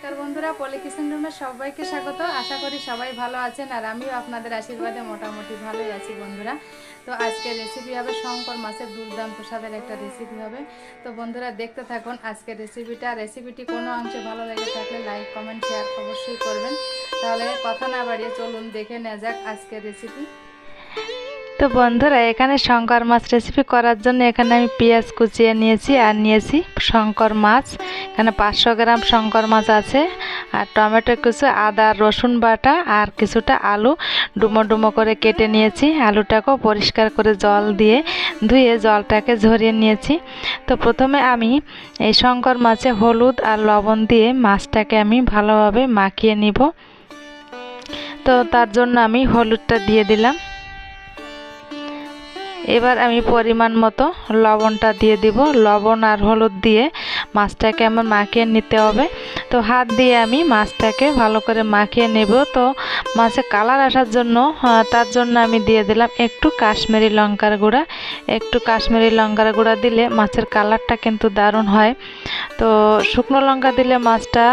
নমস্কার বন্ধুরা, পলি কিচেন রুমে সবাইকে স্বাগত। আশা করি সবাই ভালো আছেন আর আমিও আপনাদের আশীর্বাদে মোটামুটি ভালোই আছি বন্ধুরা। তো আজকের রেসিপি হবে শঙ্কর মাছের দুর্দান্ত স্বাদের একটা রেসিপি হবে। তো বন্ধুরা দেখতে থাকুন আজকের রেসিপিটি কোনো অংশে ভালো লেগে থাকলে লাইক কমেন্ট শেয়ার অবশ্যই করবেন। তাহলে কথা না বাড়িয়ে চলুন দেখে নেওয়া যাক আজকের রেসিপি। তো বন্ধুরা এখানে শঙ্কর মাছ রেসিপি করার জন্য এখানে আমি পেঁয়াজ কুচিয়ে নিয়েছি আর নিয়েছি শঙ্কর মাছ। এখানে 500 গ্রাম শঙ্কর মাছ আছে আর টমেটো কিছু, আদা রসুন বাটা আর কিছুটা আলু ডুমো ডুমো করে কেটে নিয়েছি। আলুটাকেও পরিষ্কার করে জল দিয়ে ধুয়ে জলটাকে ঝরিয়ে নিয়েছি। তো প্রথমে আমি এই শঙ্কর মাছে হলুদ আর লবণ দিয়ে মাছটাকে আমি ভালোভাবে মাখিয়ে নিব। তো তার জন্য আমি হলুদটা দিয়ে দিলাম। এবার আমি পরিমাণ মতো লবণটা দিয়ে দিব। লবণ আর হলুদ দিয়ে মাছটাকে আমার মাখিয়ে নিতে হবে। তো হাত দিয়ে আমি মাছটাকে ভালো করে মাখিয়ে নেব। তো মাছে কালার আসার জন্য তার জন্য আমি দিয়ে দিলাম একটু কাশ্মীরি লঙ্কার গুঁড়া। একটু কাশ্মীরি লঙ্কার গুঁড়া দিলে মাছের কালারটা কিন্তু দারুণ হয়। তো শুকনো লঙ্কা দিলে মাছটা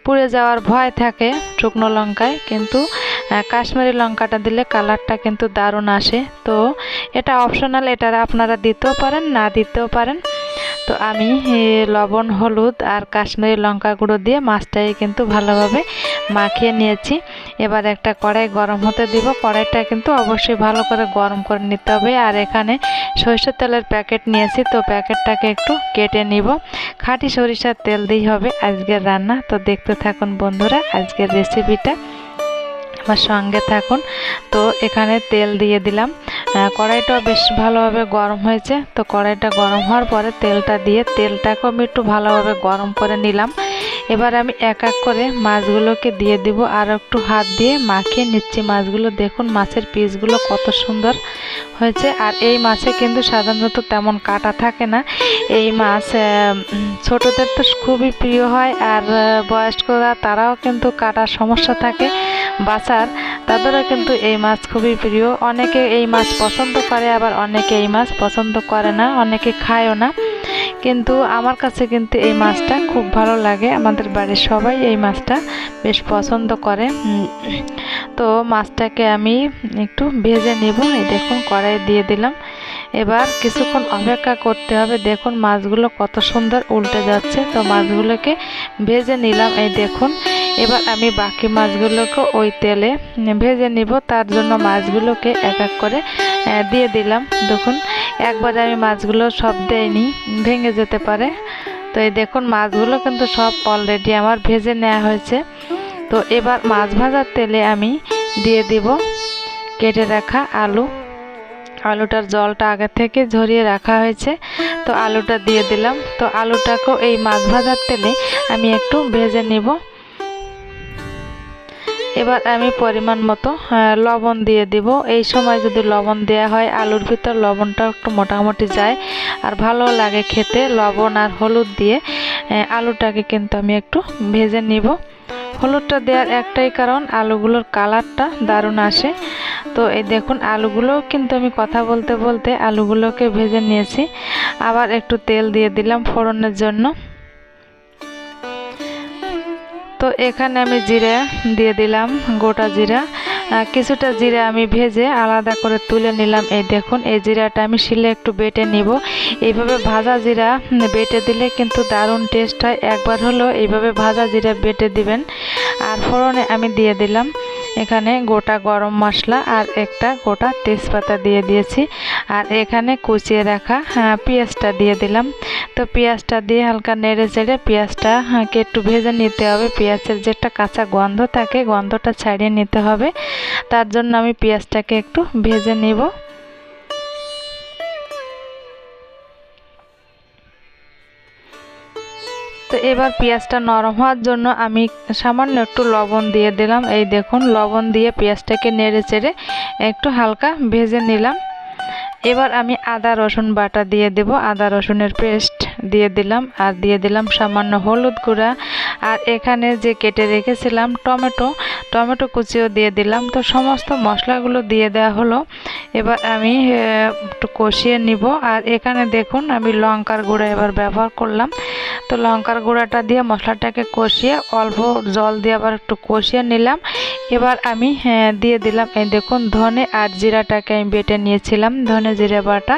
পুড়ে যাওয়ার ভয় থাকে শুকনো লঙ্কায়, কিন্তু কাশ্মীরি লঙ্কাটা দিলে কালারটা কিন্তু দারুণ আসে। তো এটা অপশনাল, এটা আপনারা দিতেও পারেন না দিতেও পারেন। তো আমি লবণ হলুদ আর কাশ্মীরি লঙ্কা গুঁড়ো দিয়ে মাছটাকে কিন্তু ভালোভাবে মাখিয়ে নিয়েছি। এবার একটা কড়াই গরম হতে দিব। কড়াইটা কিন্তু অবশ্যই ভালো করে গরম করে নিতে হবে। আর এখানে সরিষার তেলের প্যাকেট নিয়েছি, তো প্যাকেটটাকে একটু কেটে নিব। খাঁটি সরিষার তেল দিয়েই হবে আজকের রান্না। তো দেখতে থাকুন বন্ধুরা আজকের রেসিপিটা, আমার সঙ্গে থাকুন। তো এখানে তেল দিয়ে দিলাম। কড়াইটাও বেশ ভালোভাবে গরম হয়েছে। তো কড়াইটা গরম হওয়ার পরে তেলটা দিয়ে তেলটাকেও আমি একটু ভালোভাবে গরম করে নিলাম। এবার আমি এক এক করে মাছগুলোকে দিয়ে দিব আর একটু হাত দিয়ে মাখিয়ে নিচ্ছি মাছগুলো। দেখুন মাছের পিসগুলো কত সুন্দর হয়েছে। আর এই মাছে কিন্তু সাধারণত তেমন কাটা থাকে না। এই মাছ ছোটদের তো খুবই প্রিয় হয়, আর বয়স্করা তারাও কিন্তু কাটার সমস্যা থাকে বাছার, তাদেরও কিন্তু এই মাছ খুবই প্রিয়। অনেকে এই মাছ পছন্দ করে, আবার অনেকে এই মাছ পছন্দ করে না, অনেকে খায়ও না। কিন্তু আমার কাছে কিন্তু এই মাছটা খুব ভালো লাগে। আমাদের বাড়ির সবাই এই মাছটা বেশ পছন্দ করে। তো মাছটাকে আমি একটু ভেজে নেব। এই দেখুন কড়াই দিয়ে দিলাম। এবার কিছুক্ষণ অপেক্ষা করতে হবে। দেখুন মাছগুলো কত সুন্দর উল্টে যাচ্ছে। তো মাছগুলোকে ভেজে নিলাম, এই দেখুন। এবার আমি বাকি মাছগুলোকে ওই তেলে ভেজে নিব। তার জন্য মাছগুলোকে এক এক করে দিয়ে দিলাম। দেখুন একবারে আমি মাছগুলো সব দেইনি, ভেঙে যেতে পারে। তো এই দেখুন মাছগুলো কিন্তু সব অলরেডি আমার ভেজে নেওয়া হয়েছে। তো এবার মাছ ভাজার তেলে আমি দিয়ে দিব কেটে রাখা আলু। আলুটার জলটা আগে থেকে ঝরিয়ে রাখা হয়েছে, তো আলুটা দিয়ে দিলাম। তো আলুটাকেও এই মাছ ভাজার তেলে আমি একটু ভেজে নিব। এবার আমি পরিমাণ মতো লবণ দিয়ে দিব। এই সময় যদি লবণ দেওয়া হয় আলুর ভিতর লবণটা একটু মোটামুটি যায় আর ভালো লাগে খেতে। লবণ আর হলুদ দিয়ে আলুটাকে কিন্তু আমি একটু ভেজে নিব। হলুদটা দেওয়ার একটাই কারণ আলুগুলোর কালারটা দারুণ আসে। তো এই দেখুন আলুগুলো কিন্তু আমি কথা বলতে বলতে আলুগুলোকে ভেজে নিয়েছি। আবার একটু তেল দিয়ে দিলাম ফোড়নের জন্য। তো এখানে আমি জিরা দিয়ে দিলাম, গোটা জিরা। কিছুটা জিরা আমি ভেজে আলাদা করে তুলে নিলাম। এই দেখুন এই জিরাটা আমি শিলে একটু বেটে নিব। এইভাবে ভাজা জিরা বেটে দিলে কিন্তু দারুণ টেস্ট হয়। একবার হলো এইভাবে ভাজা জিরা বেটে দিবেন। আর ফোড়নে আমি দিয়ে দিলাম এখানে গোটা গরম মশলা আর একটা গোটা তেজপাতা দিয়ে দিয়েছি। আর এখানে কুচিয়ে রাখা পেঁয়াজটা দিয়ে দিলাম। তো পেঁয়াজটা দিয়ে হালকা নেড়ে চেড়ে পেঁয়াজটাকে একটু ভেজে নিতে হবে। পেঁয়াজের যে একটা কাঁচা গন্ধ থাকে গন্ধটা ছাড়িয়ে নিতে হবে। তার জন্য আমি পেঁয়াজটাকে একটু ভেজে নিব। তো এবার পেঁয়াজটা নরম হওয়ার জন্য আমি সামান্য একটু লবণ দিয়ে দিলাম। এই দেখুন লবণ দিয়ে পেঁয়াজটাকে নেড়ে চেড়ে একটু হালকা ভেজে নিলাম। এবার আমি আদা রসুন বাটা দিয়ে দেব। আদা রসুনের পেস্ট দিয়ে দিলাম আর দিয়ে দিলাম সামান্য হলুদ গুঁড়া আর এখানে যে কেটে রেখেছিলাম টমেটো কুচিও দিয়ে দিলাম। তো সমস্ত মশলাগুলো দিয়ে দেওয়া হলো। এবার আমি একটু কষিয়ে নিব। আর এখানে দেখুন আমি লঙ্কার গুঁড়া এবার ব্যবহার করলাম। তো লঙ্কার গুঁড়াটা দিয়ে মশলাটাকে কষিয়ে অল্প জল দিয়ে আবার একটু কষিয়ে নিলাম। এবার আমি দিয়ে দিলাম এই দেখুন ধনে আর জিরাটাকে আমি বেটে নিয়েছিলাম, ধনে জিরে বাটা।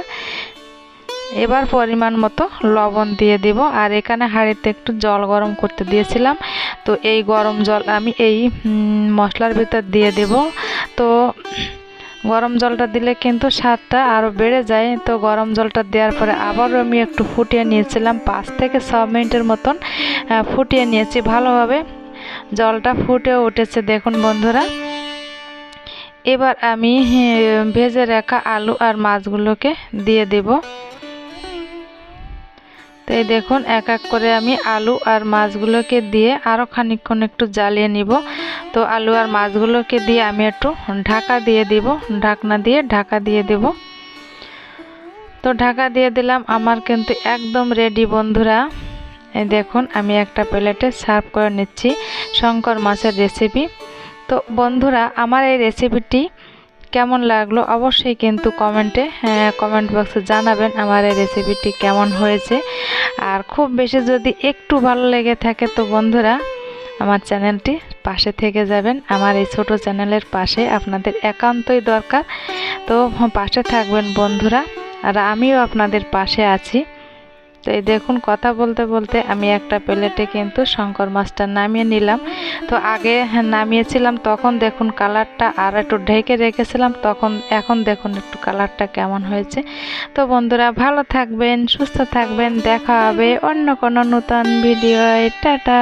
এবার পরিমাণ মতো লবণ দিয়ে দিব। আর এখানে হাঁড়িতে একটু জল গরম করতে দিয়েছিলাম। তো এই গরম জল আমি এই মশলার ভিতর দিয়ে দেব। তো গরম জলটা দিলে কিন্তু স্বাদটা আরও বেড়ে যায়। তো গরম জলটা দেওয়ার পরে আবারও আমি একটু ফুটিয়ে নিয়েছিলাম, 5 থেকে 6 মিনিটের মতন ফুটিয়ে নিয়েছি ভালোভাবে। জলটা ফুটে উঠেছে দেখুন বন্ধুরা। এবার আমি ভেজে রাখা আলু আর মাছগুলোকে দিয়ে দেব। তো এই দেখুন এক এক করে আমি আলু আর মাছগুলোকে দিয়ে আরও খানিকক্ষণ একটু জ্বালিয়ে নিব। তো আলু আর মাছগুলোকে দিয়ে আমি একটু ঢাকা দিয়ে দিব, ঢাকনা দিয়ে ঢাকা দিয়ে দেব। তো ঢাকা দিয়ে দিলাম। আমার কিন্তু একদম রেডি বন্ধুরা। এই দেখুন আমি একটা প্লেটে সার্ভ করে নিচ্ছি শঙ্কর মাছের রেসিপি। তো বন্ধুরা আমার এই রেসিপিটি কেমন লাগলো অবশ্যই কিন্তু কমেন্ট বক্সে জানাবেন আমার এই রেসিপিটি কেমন হয়েছে। আর খুব বেশি যদি একটু ভালো লেগে থাকে তো বন্ধুরা আমার চ্যানেলটি পাশে থেকে যাবেন। আমার এই ছোট চ্যানেলের পাশে আপনাদের একান্তই দরকার। তো পাশে থাকবেন বন্ধুরা, আর আমিও আপনাদের পাশে আছি। তো এই দেখুন কথা বলতে বলতে আমি একটা প্লেটে কিন্তু শঙ্কর মাছটা নামিয়ে নিলাম। তো আগে নামিয়েছিলাম তখন দেখুন কালারটা, আর একটু ঢেকে রেখেছিলাম তখন, এখন দেখুন একটু কালারটা কেমন হয়েছে। তো বন্ধুরা ভালো থাকবেন, সুস্থ থাকবেন, দেখা হবে অন্য কোনো নতুন ভিডিওয়। টাটা।